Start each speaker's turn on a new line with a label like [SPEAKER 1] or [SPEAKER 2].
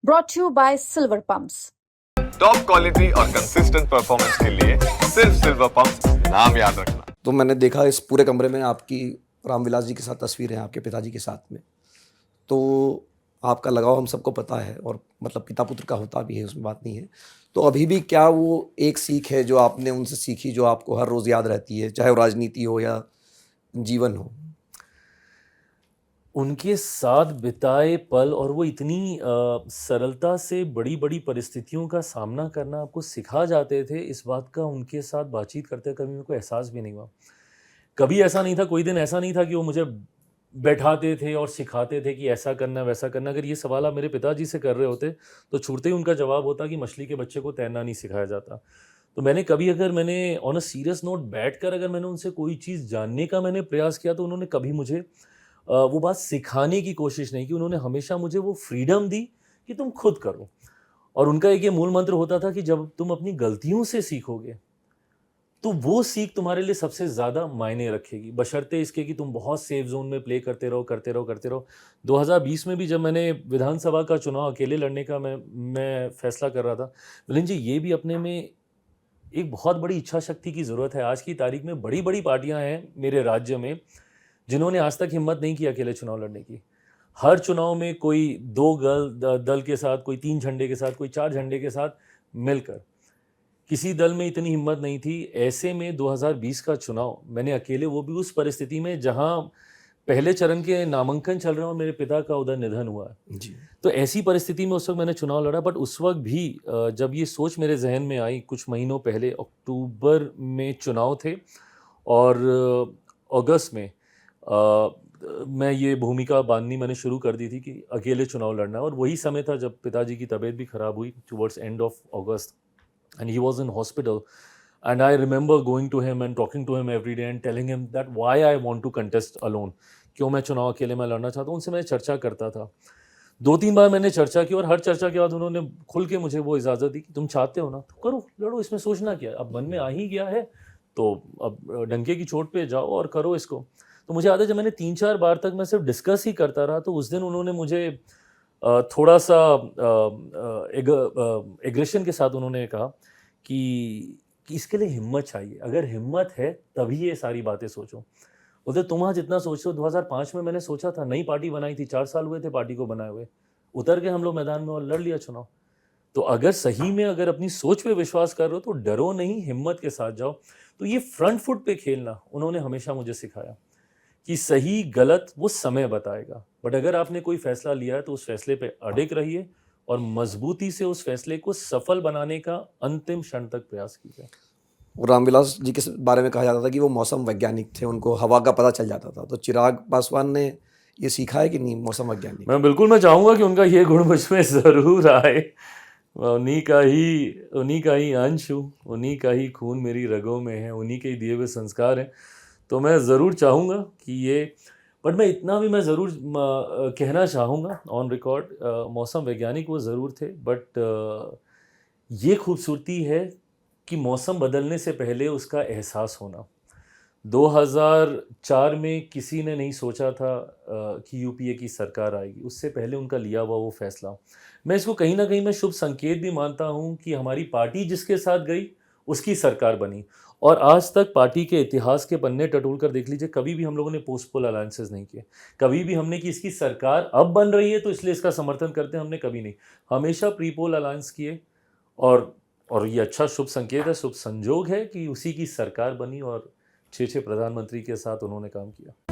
[SPEAKER 1] brought to you by Silver Pumps.
[SPEAKER 2] Top quality और consistent performance के लिए सिर्फ सिल्वर पंप नाम याद रखना।
[SPEAKER 3] तो मैंने देखा इस पूरे कमरे में आपकी रामविलास जी के साथ तस्वीरें हैं, आपके पिताजी के साथ में। तो आपका लगाव हम सबको पता है और मतलब पिता पुत्र का होता भी है, उसमें बात नहीं है। तो अभी भी क्या वो एक सीख है जो आपने उनसे सीखी, जो आपको हर रोज़ याद रहती है, चाहे वो राजनीति हो या जीवन हो?
[SPEAKER 4] उनके साथ बिताए पल और वो इतनी सरलता से बड़ी-बड़ी परिस्थितियों का सामना करना आपको सिखा जाते थे, इस बात का उनके साथ बातचीत करते कभी मेरे को एहसास भी नहीं हुआ। कभी ऐसा नहीं था, कोई दिन ऐसा नहीं था कि वो मुझे बैठाते थे और सिखाते थे कि ऐसा करना, वैसा करना। अगर ये सवाल आप मेरे पिताजी से कर रहे होते, तो छूटते ही उनका जवाब होता कि मछली के बच्चे को तैरना नहीं सिखाया जाता। तो मैंने ऑन अ सीरियस नोट बैठकर अगर मैंने उनसे कोई चीज़ जानने का मैंने प्रयास किया, तो उन्होंने कभी मुझे वो बात सिखाने की कोशिश नहीं की। उन्होंने हमेशा मुझे वो फ्रीडम दी कि तुम खुद करो। और उनका एक ये मूल मंत्र होता था कि जब तुम अपनी गलतियों से सीखोगे, तो वो सीख तुम्हारे लिए सबसे ज़्यादा मायने रखेगी, बशर्ते इसके कि तुम बहुत सेफ ज़ोन में प्ले करते रहो। 2020 में भी जब मैंने विधानसभा का चुनाव अकेले लड़ने का मैं फैसला कर रहा था, मिलिंद जी, ये भी अपने में एक बहुत बड़ी इच्छा शक्ति की ज़रूरत है। आज की तारीख में बड़ी-बड़ी पार्टियाँ हैं मेरे राज्य में, जिन्होंने आज तक हिम्मत नहीं की अकेले चुनाव लड़ने की। हर चुनाव में कोई 2 दल के साथ, कोई 3 झंडे के साथ, कोई 4 झंडे के साथ मिलकर। किसी दल में इतनी हिम्मत नहीं थी। ऐसे में 2020 का चुनाव मैंने अकेले, वो भी उस परिस्थिति में जहां पहले चरण के नामांकन चल रहे हैं और मेरे पिता का उधर निधन हुआ है।
[SPEAKER 3] जी।
[SPEAKER 4] तो ऐसी परिस्थिति में उस वक्त मैंने चुनाव लड़ा। बट उस वक्त भी जब ये सोच मेरे जहन में आई, कुछ महीनों पहले अक्टूबर में चुनाव थे और अगस्त में मैं ये भूमिका बांधनी मैंने शुरू कर दी थी कि अकेले चुनाव लड़ना है। और वही समय था जब पिताजी की तबीयत भी ख़राब हुई towards end of August, and he was in hospital, and I remember going to him and talking to him every day and telling him that why I want to contest alone, क्यों मैं चुनाव अकेले में लड़ना चाहता हूँ। उनसे मैं चर्चा करता था, 2-3 बार मैंने चर्चा की और हर चर्चा के बाद उन्होंने खुल के मुझे वो इजाज़त दी कि तुम चाहते हो ना तो करो, लड़ो, इसमें सोचना क्या है, अब मन में आ ही गया है तो अब डंके की चोट पे जाओ और करो इसको। तो मुझे याद है जब मैंने 3-4 बार तक मैं सिर्फ डिस्कस ही करता रहा, तो उस दिन उन्होंने मुझे थोड़ा सा एग्रेशन के साथ उन्होंने कहा कि इसके लिए हिम्मत चाहिए, अगर हिम्मत है तभी ये सारी बातें सोचो। बोलते तुम आज जितना सोचो, 2005 में मैंने सोचा था, नई पार्टी बनाई थी, 4 साल हुए थे पार्टी को बनाए हुए, उतर के हम लोग मैदान में और लड़ लिया चुनाव। तो अगर सही में अगर अपनी सोच पे विश्वास कर रहे हो तो डरो नहीं, हिम्मत के साथ जाओ। तो ये फ्रंट फुट पे खेलना उन्होंने हमेशा मुझे सिखाया कि सही गलत वो समय बताएगा, बट अगर आपने कोई फैसला लिया है तो उस फैसले पे अडिग रहिए और मजबूती से उस फैसले को सफल बनाने का अंतिम क्षण तक प्रयास कीजिए।
[SPEAKER 3] और रामविलास जी के बारे में कहा जाता था कि वो मौसम वैज्ञानिक थे, उनको हवा का पता चल जाता था। तो चिराग पासवान ने ये सीखा है कि नहीं, मौसम वैज्ञानिक?
[SPEAKER 4] मैं चाहूँगा कि उनका ये गुण मुझ में ज़रूर आए। उन्हीं का ही अंश हूँ, उन्हीं का ही खून मेरी रगों में है, उन्हीं के ही दिए हुए संस्कार हैं। तो मैं ज़रूर चाहूँगा कि ये, बट मैं इतना भी मैं ज़रूर कहना चाहूँगा ऑन रिकॉर्ड, मौसम वैज्ञानिक वो ज़रूर थे, बट ये खूबसूरती है कि मौसम बदलने से पहले उसका एहसास होना। 2004 में किसी ने नहीं सोचा था कि यूपीए की सरकार आएगी, उससे पहले उनका लिया हुआ वो फैसला। मैं इसको कहीं ना कहीं मैं शुभ संकेत भी मानता हूँ कि हमारी पार्टी जिसके साथ गई उसकी सरकार बनी। और आज तक पार्टी के इतिहास के पन्ने टटोल कर देख लीजिए, कभी भी हम लोगों ने पोस्ट पोल अलायंसेस नहीं किए, कभी भी हमने कि इसकी सरकार अब बन रही है तो इसलिए इसका समर्थन करते हैं, हमने कभी नहीं, हमेशा प्री पोल अलायंस किए। और ये अच्छा शुभ संकेत है, शुभ संजोग है कि उसी की सरकार बनी और 6 प्रधानमंत्री के साथ उन्होंने काम किया।